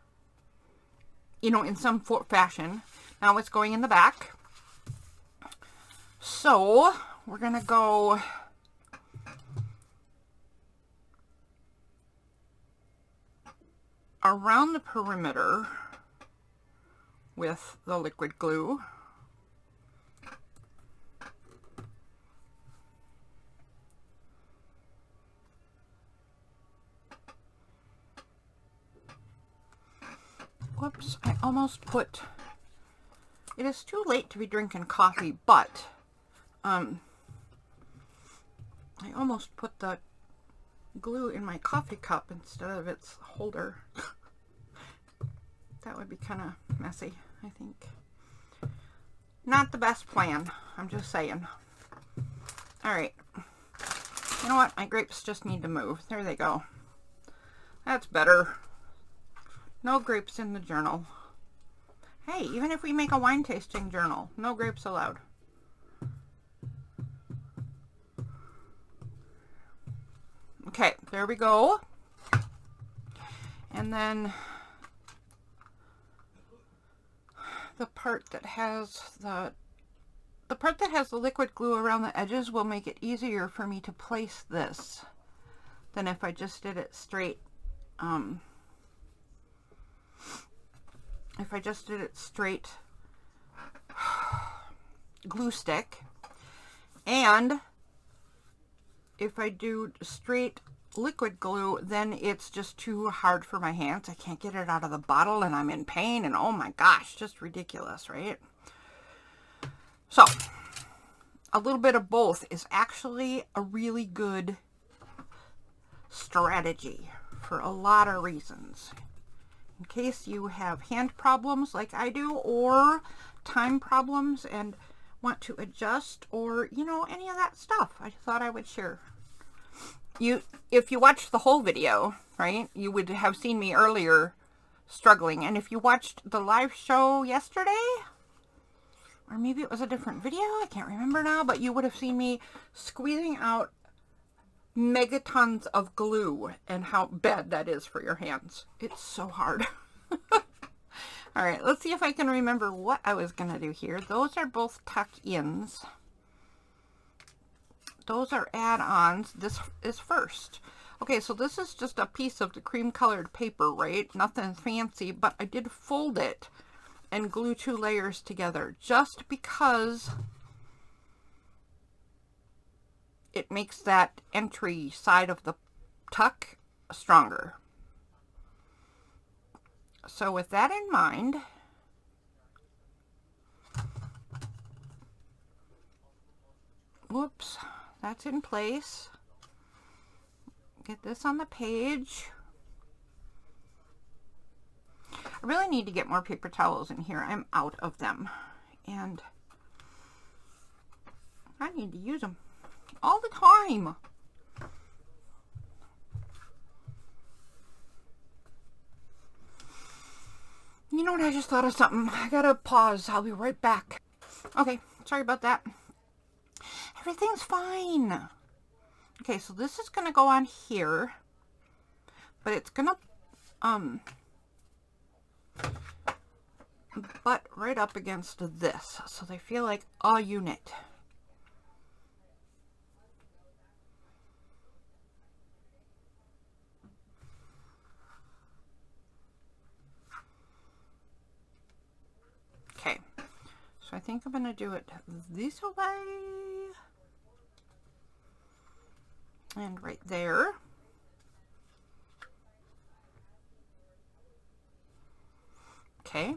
you know, in some fashion. Now it's going in the back. So we're going to go around the perimeter with the liquid glue. Whoops, I almost put, it is too late to be drinking coffee, but I almost put the glue in my coffee cup instead of its holder. That would be kind of messy, I think. Not the best plan, I'm just saying. Alright. You know what? My grapes just need to move. There they go. That's better. No grapes in the journal. Hey, even if we make a wine tasting journal, no grapes allowed. Okay, there we go. And then the part that has the liquid glue around the edges will make it easier for me to place this than if I just did it straight. If I just did it straight glue stick, and if I do straight liquid glue, then it's just too hard for my hands. I can't get it out of the bottle and I'm in pain, and oh my gosh, just ridiculous, right? So a little bit of both is actually a really good strategy for a lot of reasons. In case you have hand problems like I do, or time problems and want to adjust, or, you know, any of that stuff, I thought I would share. If you watched the whole video, right, you would have seen me earlier struggling. And if you watched the live show yesterday, or maybe it was a different video, I can't remember now, but you would have seen me squeezing out megatons of glue and how bad that is for your hands. It's so hard. All right, let's see if I can remember what I was going to do here. Those are both tuck-ins. Those are add-ons. This is first. Okay, so this is just a piece of the cream-colored paper, right? Nothing fancy, but I did fold it and glue 2 layers together just because it makes that entry side of the tuck stronger. So with that in mind, whoops, that's in place. Get this on the page. I really need to get more paper towels in here. I'm out of them, and I need to use them all the time. You know what? I just thought of something. I gotta pause. I'll be right back. Okay, sorry about that. Everything's fine. Okay, so this is gonna go on here, but it's gonna butt right up against this, so they feel like a unit. Okay, so I think I'm going to do it this way. And right there. Okay.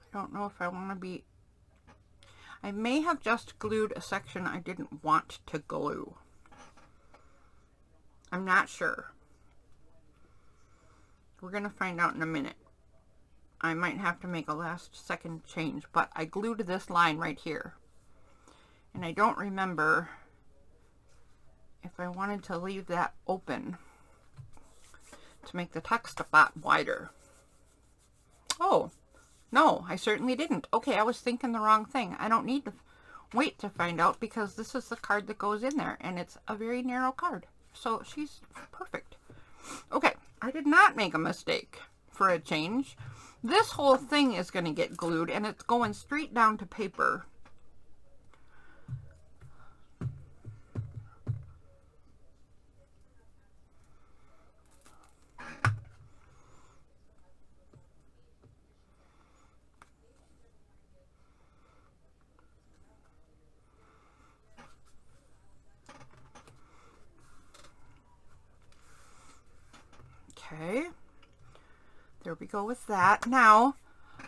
I don't know if I want to be... I may have just glued a section I didn't want to glue. I'm not sure. We're going to find out in a minute. I might have to make a last second change, but I glued this line right here. And I don't remember if I wanted to leave that open to make the text a lot wider. Oh, no, I certainly didn't. Okay, I was thinking the wrong thing. I don't need to wait to find out because this is the card that goes in there and it's a very narrow card. So she's perfect. Okay, I did not make a mistake for a change. This whole thing is going to get glued and it's going straight down to paper. Okay, there we go with that. Now,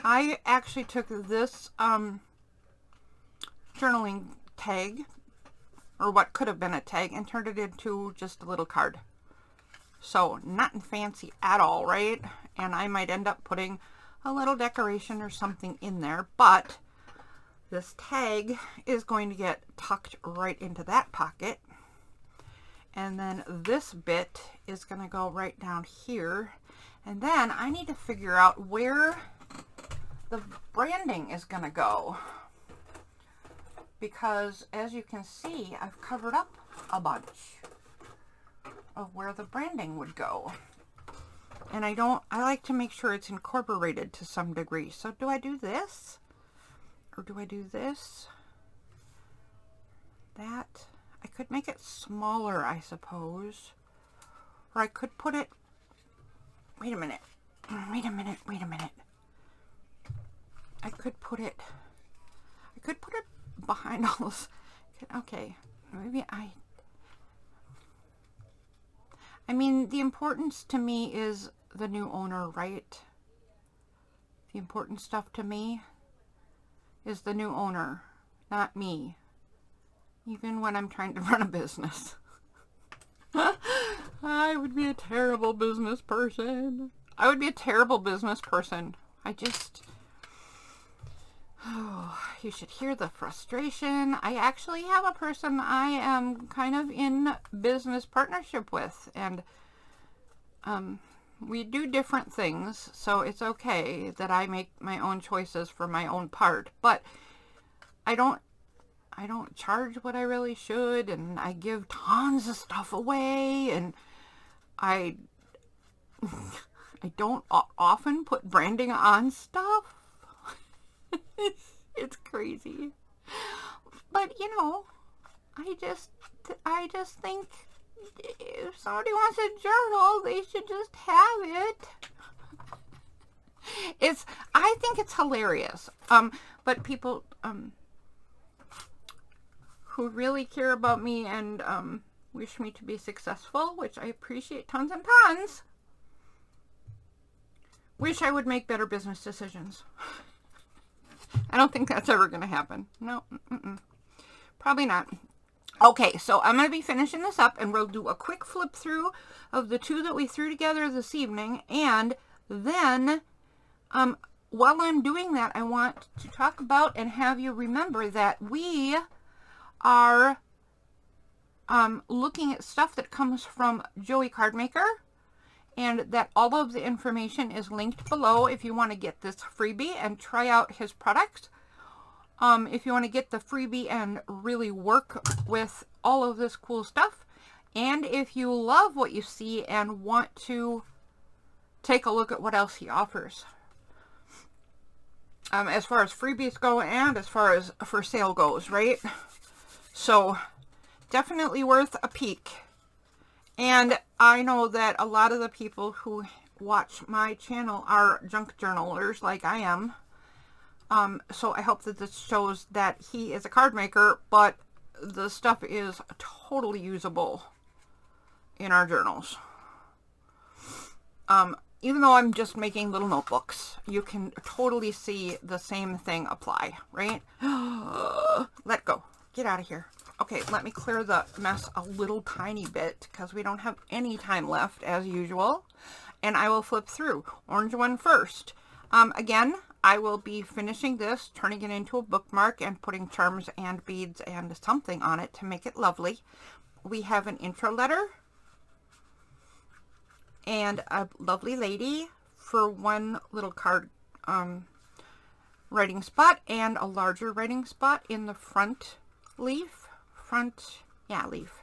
I actually took this journaling tag, or what could have been a tag, and turned it into just a little card. So, nothing fancy at all, right? And I might end up putting a little decoration or something in there, but this tag is going to get tucked right into that pocket. And then this bit is going to go right down here. And then I need to figure out where the branding is going to go. Because as you can see, I've covered up a bunch of where the branding would go. And I like to make sure it's incorporated to some degree. So do I do this? Or do I do this? That? I could make it smaller, I suppose. Or I could put it... Wait a minute. Wait a minute. Wait a minute. I could put it behind all this. Okay. Maybe I mean, the importance to me is the new owner, right? The important stuff to me is the new owner, not me. Even when I'm trying to run a business. I would be a terrible business person. I would be a terrible business person. Oh, you should hear the frustration. I actually have a person I am kind of in business partnership with. And we do different things. So it's okay that I make my own choices for my own part. But I don't charge what I really should, and I give tons of stuff away, and I don't often put branding on stuff. It's crazy. But, you know, I just think if somebody wants a journal, they should just have it. I think it's hilarious. But people, who really care about me and wish me to be successful, which I appreciate tons and tons, wish I would make better business decisions. I don't think that's ever going to happen. No, probably not. Okay, so I'm going to be finishing this up, and we'll do a quick flip through of the two that we threw together this evening, and then while I'm doing that, I want to talk about and have you remember that we are looking at stuff that comes from Joey Cardmaker, and that all of the information is linked below if you want to get this freebie and try out his products. If you want to get the freebie and really work with all of this cool stuff, and if you love what you see and want to take a look at what else he offers. As far as freebies go and as far as for sale goes, right? So definitely worth a peek. And I know that a lot of the people who watch my channel are junk journalers like I am. So I hope that this shows that he is a card maker, but the stuff is totally usable in our journals. Even though I'm just making little notebooks, you can totally see the same thing apply, right? Let go. Get out of here. Okay, let me clear the mess a little tiny bit because we don't have any time left as usual. And I will flip through. Orange one first. Again, I will be finishing this, turning it into a bookmark and putting charms and beads and something on it to make it lovely. We have an intro letter and a lovely lady for one little card writing spot and a larger writing spot in the front leaf. Leaf.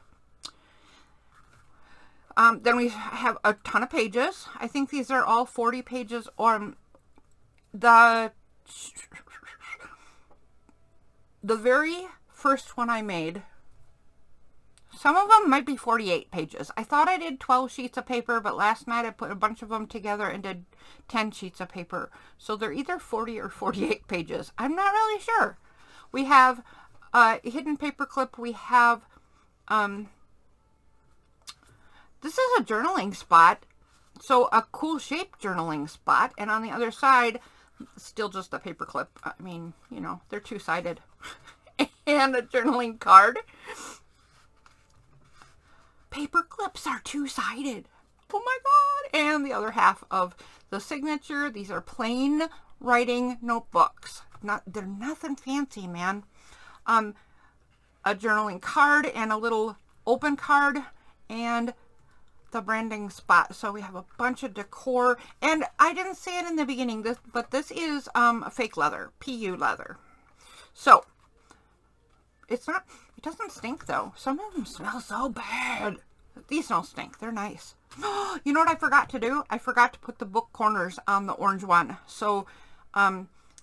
Then we have a ton of pages. I think these are all 40 pages, or the very first one I made, some of them might be 48 pages. I thought I did 12 sheets of paper, but last night I put a bunch of them together and did 10 sheets of paper. So they're either 40 or 48 pages. I'm not really sure. We have a hidden paper clip. We have, this is a journaling spot. So a cool shaped journaling spot. And on the other side, still just a paper clip. I mean, you know, they're two-sided. And a journaling card. Paper clips are two-sided. Oh my God. And the other half of the signature. These are plain writing notebooks. They're nothing fancy, man. A journaling card and a little open card and the branding spot. So we have a bunch of decor, and I didn't say it in the beginning, but this is fake leather, PU leather. So it doesn't stink though. Some of them smell so bad. These don't stink. They're nice. You know what I forgot to do? I forgot to put the book corners on the orange one. So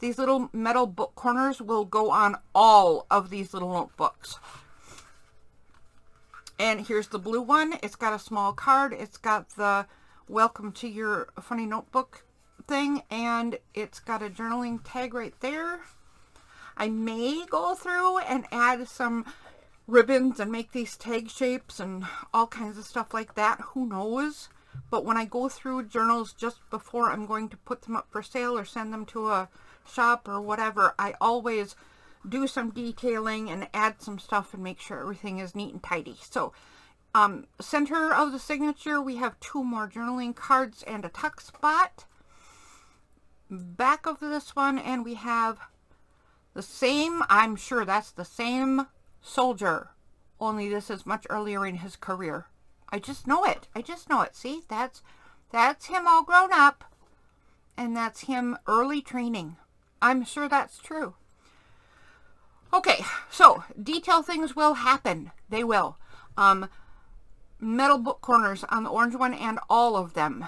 these little metal book corners will go on all of these little notebooks. And here's the blue one. It's got a small card. It's got the welcome to your funny notebook thing. And it's got a journaling tag right there. I may go through and add some ribbons and make these tag shapes and all kinds of stuff like that. Who knows? But when I go through journals just before I'm going to put them up for sale or send them to a shop or whatever, I always do some detailing and add some stuff and make sure everything is neat and tidy. So center of the signature, we have 2 more journaling cards and a tuck spot. Back of this one, and we have the same, I'm sure that's the same soldier, only this is much earlier in his career. I just know it. I just know it. See, that's him all grown up, and that's him early training. I'm sure that's true. Okay, so detail things will happen. They will. Metal book corners on the orange one and all of them.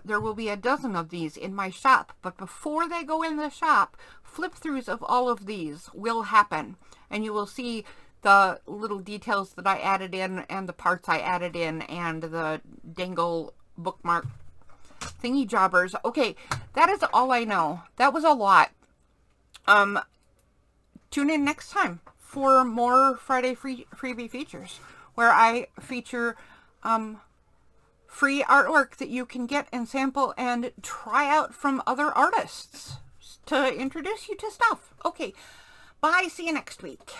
There will be a dozen of these in my shop, but before they go in the shop, flip-throughs of all of these will happen, and you will see the little details that I added in and the parts I added in and the dangle bookmark thingy jobbers. Okay, that is all I know. That was a lot. Tune in next time for more Friday freebie features, where I feature free artwork that you can get and sample and try out from other artists to introduce you to stuff. Okay, bye. See you next week.